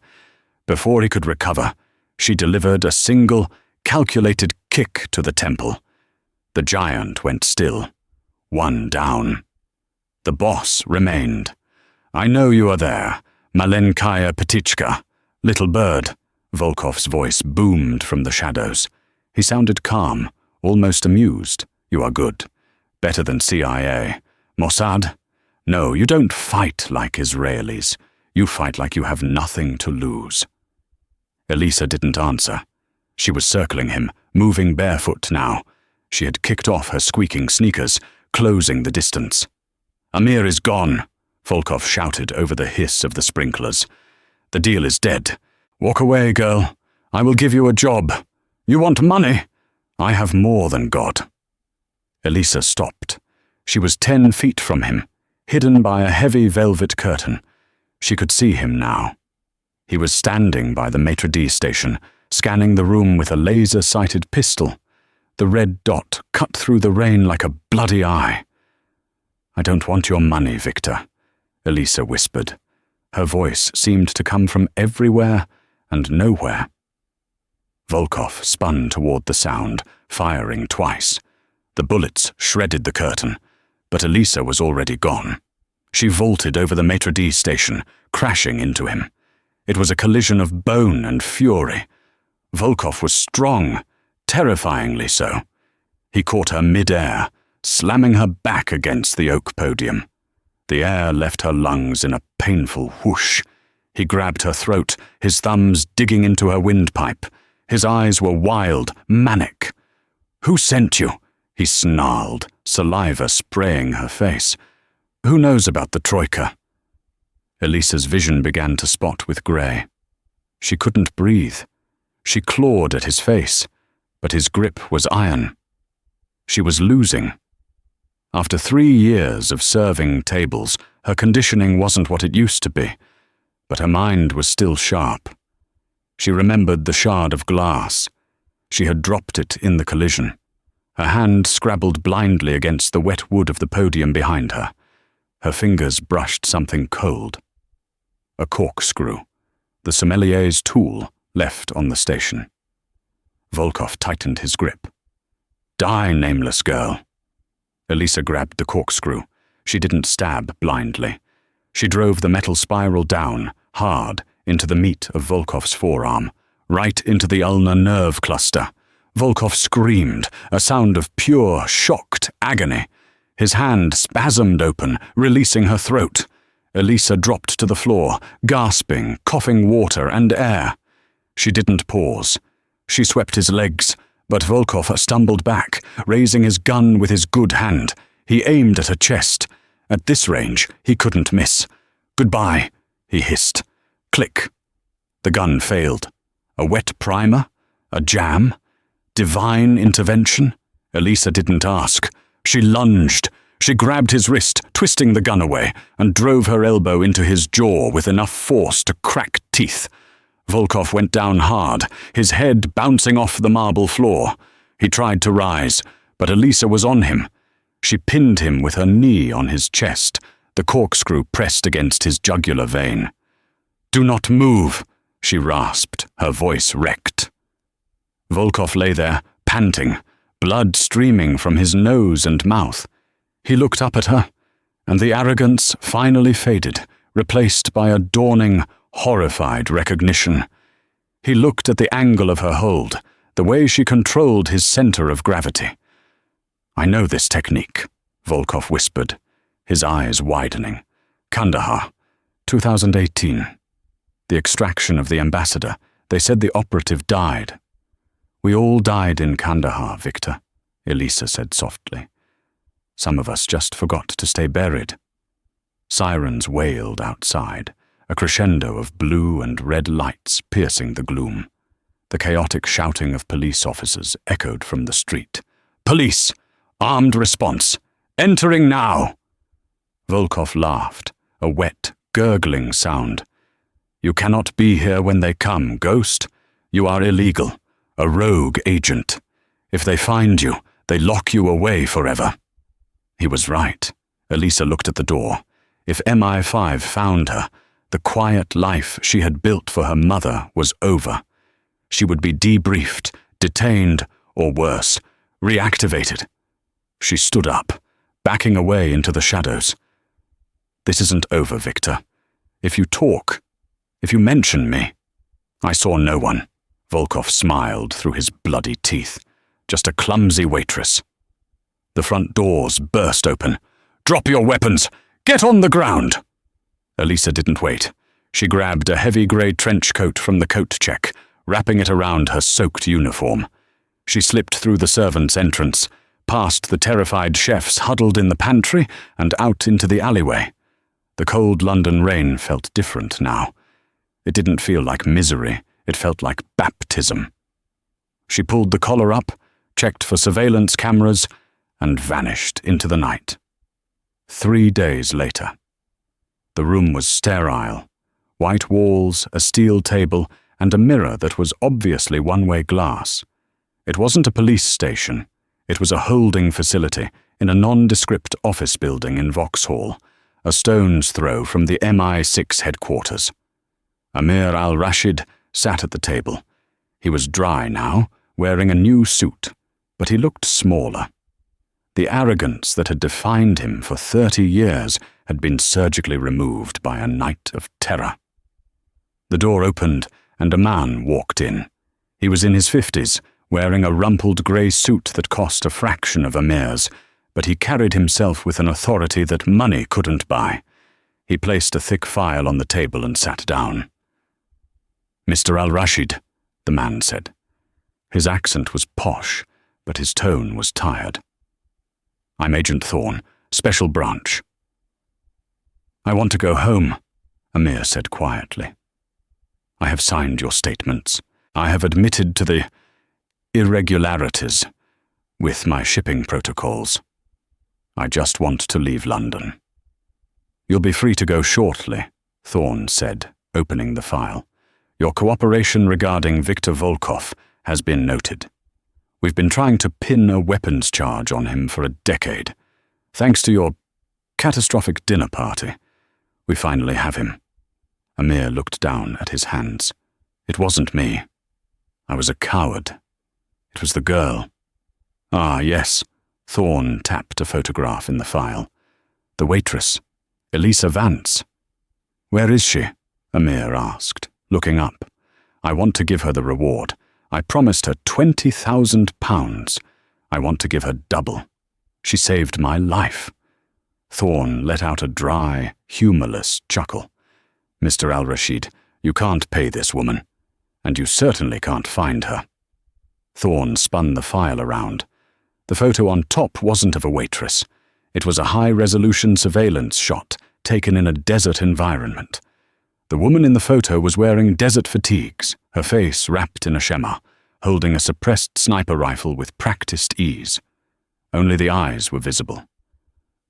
Before he could recover, she delivered a single, calculated kick to the temple. The giant went still. 1 down. The boss remained. "I know you are there, Malenkaya Petichka, little bird." Volkov's voice boomed from the shadows. He sounded calm, almost amused. "You are good. Better than CIA. Mossad? No, you don't fight like Israelis. You fight like you have nothing to lose." Elisa didn't answer. She was circling him, moving barefoot now. She had kicked off her squeaking sneakers, closing the distance. "Amir is gone," Volkov shouted over the hiss of the sprinklers. "The deal is dead. Walk away, girl. I will give you a job. You want money? I have more than God." Elisa stopped. She was 10 feet from him, hidden by a heavy velvet curtain. She could see him now. He was standing by the maitre d' station, scanning the room with a laser-sighted pistol. The red dot cut through the rain like a bloody eye. "I don't want your money, Victor," Elisa whispered. Her voice seemed to come from everywhere and nowhere. Volkov spun toward the sound, firing twice. The bullets shredded the curtain, but Elisa was already gone. She vaulted over the maitre d' station, crashing into him. It was a collision of bone and fury. Volkov was strong, terrifyingly so. He caught her mid-air, slamming her back against the oak podium. The air left her lungs in a painful whoosh. He grabbed her throat, his thumbs digging into her windpipe. His eyes were wild, manic. "Who sent you?" he snarled, saliva spraying her face. "Who knows about the Troika?" Elisa's vision began to spot with grey. She couldn't breathe. She clawed at his face, but his grip was iron. She was losing. After 3 years of serving tables, her conditioning wasn't what it used to be, but her mind was still sharp. She remembered the shard of glass. She had dropped it in the collision. Her hand scrabbled blindly against the wet wood of the podium behind her. Her fingers brushed something cold. A corkscrew, the sommelier's tool, left on the station. Volkov tightened his grip. Die, nameless girl. Elisa grabbed the corkscrew. She didn't stab blindly. She drove the metal spiral down, hard, into the meat of Volkov's forearm, right into the ulnar nerve cluster. Volkov screamed, a sound of pure, shocked agony. His hand spasmed open, releasing her throat. Elisa dropped to the floor, gasping, coughing water and air. She didn't pause. She swept his legs, but Volkov stumbled back, raising his gun with his good hand. He aimed at her chest. At this range, he couldn't miss. "Goodbye," he hissed. Click. The gun failed. A wet primer? A jam? Divine intervention? Elisa didn't ask. She lunged. She grabbed his wrist, twisting the gun away, and drove her elbow into his jaw with enough force to crack teeth. Volkov went down hard, his head bouncing off the marble floor. He tried to rise, but Elisa was on him. She pinned him with her knee on his chest, the corkscrew pressed against his jugular vein. "Do not move," she rasped, her voice wrecked. Volkov lay there, panting, blood streaming from his nose and mouth. He looked up at her, and the arrogance finally faded, replaced by a dawning, horrified recognition. He looked at the angle of her hold, the way she controlled his center of gravity. "I know this technique," Volkov whispered, his eyes widening. "Kandahar, 2018. The extraction of the ambassador. They said the operative died." "We all died in Kandahar, Victor," Elisa said softly. "Some of us just forgot to stay buried." Sirens wailed outside, a crescendo of blue and red lights piercing the gloom. The chaotic shouting of police officers echoed from the street. "Police! Armed response! Entering now!" Volkov laughed, a wet, gurgling sound. "You cannot be here when they come, Ghost. You are illegal, a rogue agent. If they find you, they lock you away forever." He was right. Elisa looked at the door. If MI5 found her, the quiet life she had built for her mother was over. She would be debriefed, detained, or worse, reactivated. She stood up, backing away into the shadows. "This isn't over, Victor. If you talk, if you mention me—" "I saw no one." Volkov smiled through his bloody teeth. "Just a clumsy waitress." The front doors burst open. "Drop your weapons! Get on the ground!" Elisa didn't wait. She grabbed a heavy grey trench coat from the coat check, wrapping it around her soaked uniform. She slipped through the servants' entrance, past the terrified chefs huddled in the pantry, and out into the alleyway. The cold London rain felt different now. It didn't feel like misery. It felt like baptism. She pulled the collar up, checked for surveillance cameras, and vanished into the night. 3 days later. The room was sterile. White walls, a steel table, and a mirror that was obviously one-way glass. It wasn't a police station. It was a holding facility in a nondescript office building in Vauxhall, a stone's throw from the MI6 headquarters. Amir al-Rashid sat at the table. He was dry now, wearing a new suit, but he looked smaller. The arrogance that had defined him for 30 years had been surgically removed by a night of terror. The door opened, and a man walked in. He was in his 50s, wearing a rumpled grey suit that cost a fraction of Amir's, but he carried himself with an authority that money couldn't buy. He placed a thick file on the table and sat down. "Mr. al-Rashid," the man said. His accent was posh, but his tone was tired. "I'm Agent Thorne, Special Branch." "I want to go home," Amir said quietly. "I have signed your statements. I have admitted to the irregularities with my shipping protocols. I just want to leave London." "You'll be free to go shortly," Thorne said, opening the file. "Your cooperation regarding Viktor Volkov has been noted." We've been trying to pin a weapons charge on him for a decade. Thanks to your catastrophic dinner party, we finally have him." Amir looked down at his hands. "It wasn't me. I was a coward. It was the girl." "Ah, yes." Thorne tapped a photograph in the file. "The waitress, Elisa Vance." "Where is she?" Amir asked, looking up. "I want to give her the reward. I promised her £20,000. I want to give her double. She saved my life." Thorne let out a dry, humourless chuckle. "Mr. Al-Rashid, you can't pay this woman, and you certainly can't find her." Thorne spun the file around. The photo on top wasn't of a waitress. It was a high-resolution surveillance shot taken in a desert environment. The woman in the photo was wearing desert fatigues, her face wrapped in a shemagh, holding a suppressed sniper rifle with practiced ease. Only the eyes were visible.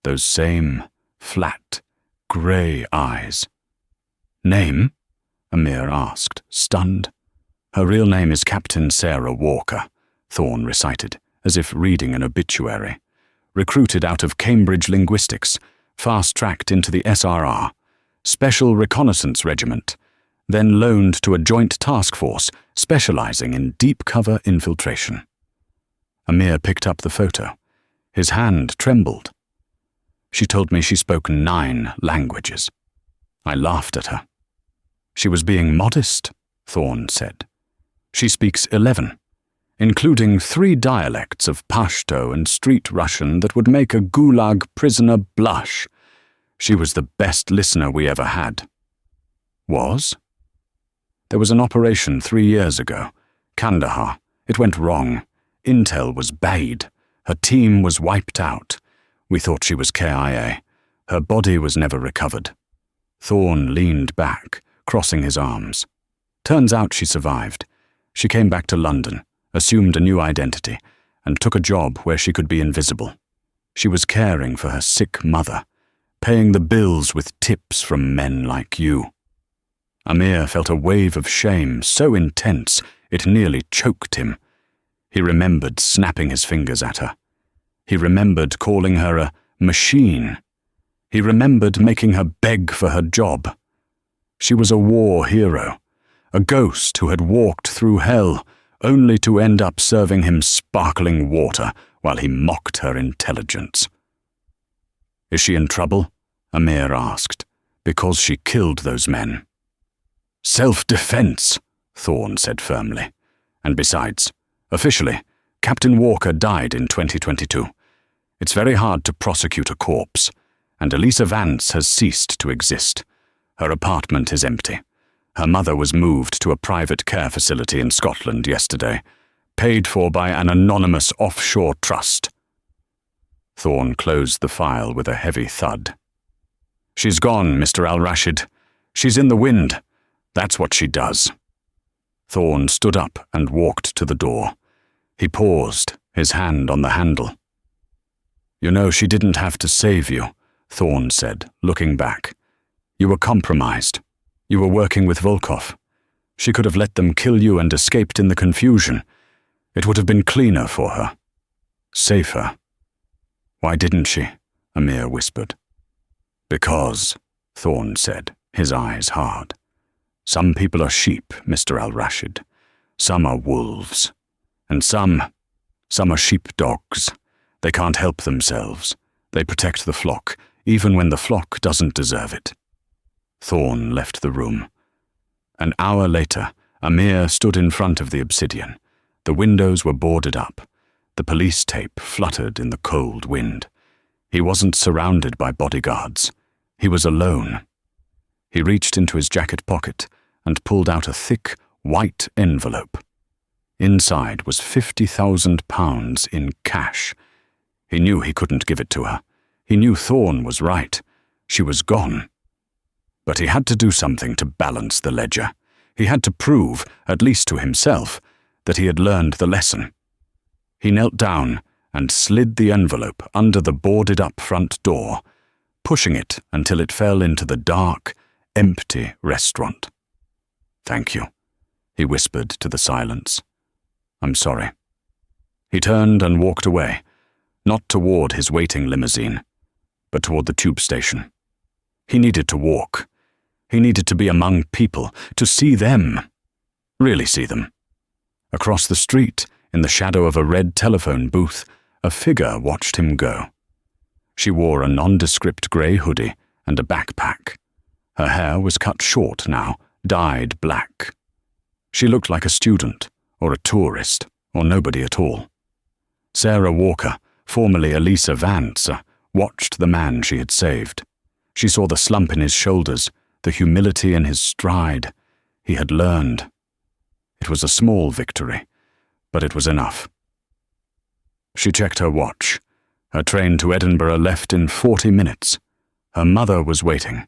Those same, flat, grey eyes. "Name?" Amir asked, stunned. "Her real name is Captain Sarah Walker," Thorne recited, as if reading an obituary. "Recruited out of Cambridge Linguistics, fast-tracked into the SRR, Special Reconnaissance Regiment, then loaned to a joint task force specializing in deep-cover infiltration." Amir picked up the photo. His hand trembled. "She told me she spoke 9 languages. I laughed at her." "She was being modest," Thorne said. "She speaks 11, including 3 dialects of Pashto and Street Russian that would make a Gulag prisoner blush. She was the best listener we ever had." "Was?" "There was an operation 3 years ago. Kandahar. It went wrong. Intel was bayed. Her team was wiped out. We thought she was KIA. Her body was never recovered." Thorne leaned back, crossing his arms. "Turns out she survived. She came back to London, assumed a new identity, and took a job where she could be invisible. She was caring for her sick mother, paying the bills with tips from men like you." Amir felt a wave of shame so intense it nearly choked him. He remembered snapping his fingers at her. He remembered calling her a machine. He remembered making her beg for her job. She was a war hero, a ghost who had walked through hell only to end up serving him sparkling water while he mocked her intelligence. "Is she in trouble?" Amir asked. "Because she killed those men." "Self-defense," Thorne said firmly. "And besides, officially, Captain Walker died in 2022. It's very hard to prosecute a corpse, and Elisa Vance has ceased to exist. Her apartment is empty. Her mother was moved to a private care facility in Scotland yesterday, paid for by an anonymous offshore trust." Thorne closed the file with a heavy thud. "She's gone, Mr. Al-Rashid. She's in the wind. That's what she does." Thorne stood up and walked to the door. He paused, his hand on the handle. "You know, she didn't have to save you," Thorne said, looking back. "You were compromised. You were working with Volkov. She could have let them kill you and escaped in the confusion. It would have been cleaner for her. Safer." "Why didn't she?" Amir whispered. "Because," Thorne said, his eyes hard. "Some people are sheep, Mr. Al-Rashid. Some are wolves. And some are sheepdogs. They can't help themselves. They protect the flock, even when the flock doesn't deserve it." Thorne left the room. An hour later, Amir stood in front of the obsidian. The windows were boarded up. The police tape fluttered in the cold wind. He wasn't surrounded by bodyguards. He was alone. He reached into his jacket pocket and pulled out a thick, white envelope. Inside was £50,000 in cash. He knew he couldn't give it to her. He knew Thorne was right. She was gone. But he had to do something to balance the ledger. He had to prove, at least to himself, that he had learned the lesson. He knelt down and slid the envelope under the boarded-up front door, pushing it until it fell into the dark, empty restaurant. "Thank you," he whispered to the silence. "I'm sorry." He turned and walked away, not toward his waiting limousine, but toward the tube station. He needed to walk. He needed to be among people, to see them. Really see them. Across the street, in the shadow of a red telephone booth, a figure watched him go. She wore a nondescript grey hoodie and a backpack. Her hair was cut short now, dyed black. She looked like a student, or a tourist, or nobody at all. Sarah Walker, formerly Elisa Vance, watched the man she had saved. She saw the slump in his shoulders, the humility in his stride. He had learned. It was a small victory, but it was enough. She checked her watch. Her train to Edinburgh left in 40 minutes. Her mother was waiting.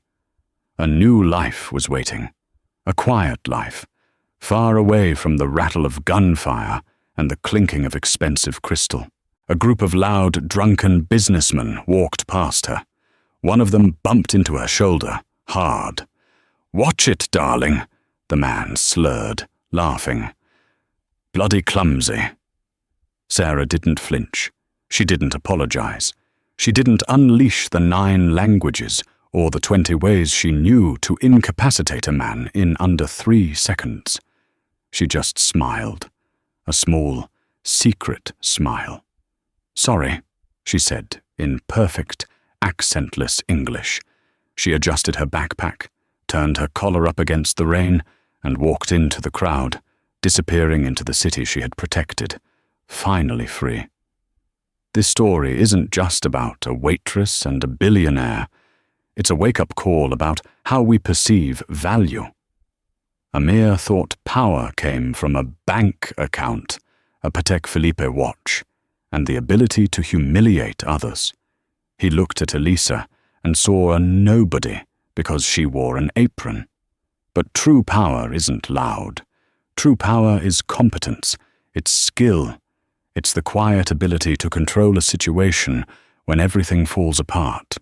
A new life was waiting. A quiet life, far away from the rattle of gunfire and the clinking of expensive crystal. A group of loud, drunken businessmen walked past her. One of them bumped into her shoulder, hard. "Watch it, darling," the man slurred, laughing. "Bloody clumsy." Sarah didn't flinch. She didn't apologize. She didn't unleash the 9 languages or the 20 ways she knew to incapacitate a man in under 3 seconds. She just smiled, a small, secret smile. "Sorry," she said in perfect, accentless English. She adjusted her backpack, turned her collar up against the rain, and walked into the crowd, disappearing into the city she had protected, finally free. This story isn't just about a waitress and a billionaire. It's a wake-up call about how we perceive value. Amir thought power came from a bank account, a Patek Philippe watch, and the ability to humiliate others. He looked at Elisa and saw a nobody because she wore an apron. But true power isn't loud. True power is competence, it's skill. It's the quiet ability to control a situation when everything falls apart.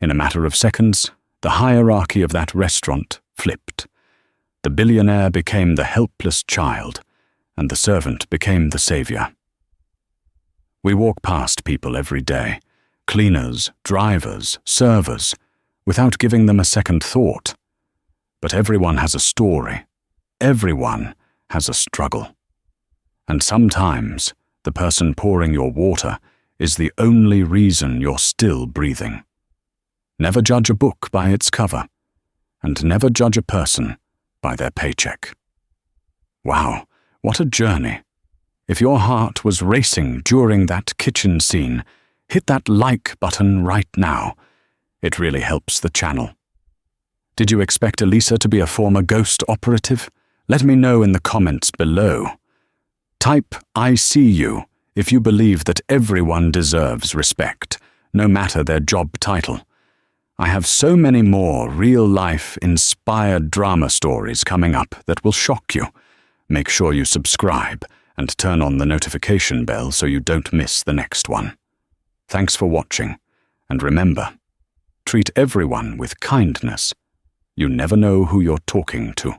In a matter of seconds, the hierarchy of that restaurant flipped. The billionaire became the helpless child, and the servant became the savior. We walk past people every day, cleaners, drivers, servers, without giving them a second thought. But everyone has a story. Everyone has a struggle. And sometimes the person pouring your water is the only reason you're still breathing. Never judge a book by its cover, and never judge a person by their paycheck. Wow, what a journey. If your heart was racing during that kitchen scene, hit that like button right now. It really helps the channel. Did you expect Elisa to be a former ghost operative? Let me know in the comments below. Type "I see you" if you believe that everyone deserves respect, no matter their job title. I have so many more real-life, inspired drama stories coming up that will shock you. Make sure you subscribe and turn on the notification bell so you don't miss the next one. Thanks for watching, and remember, treat everyone with kindness. You never know who you're talking to.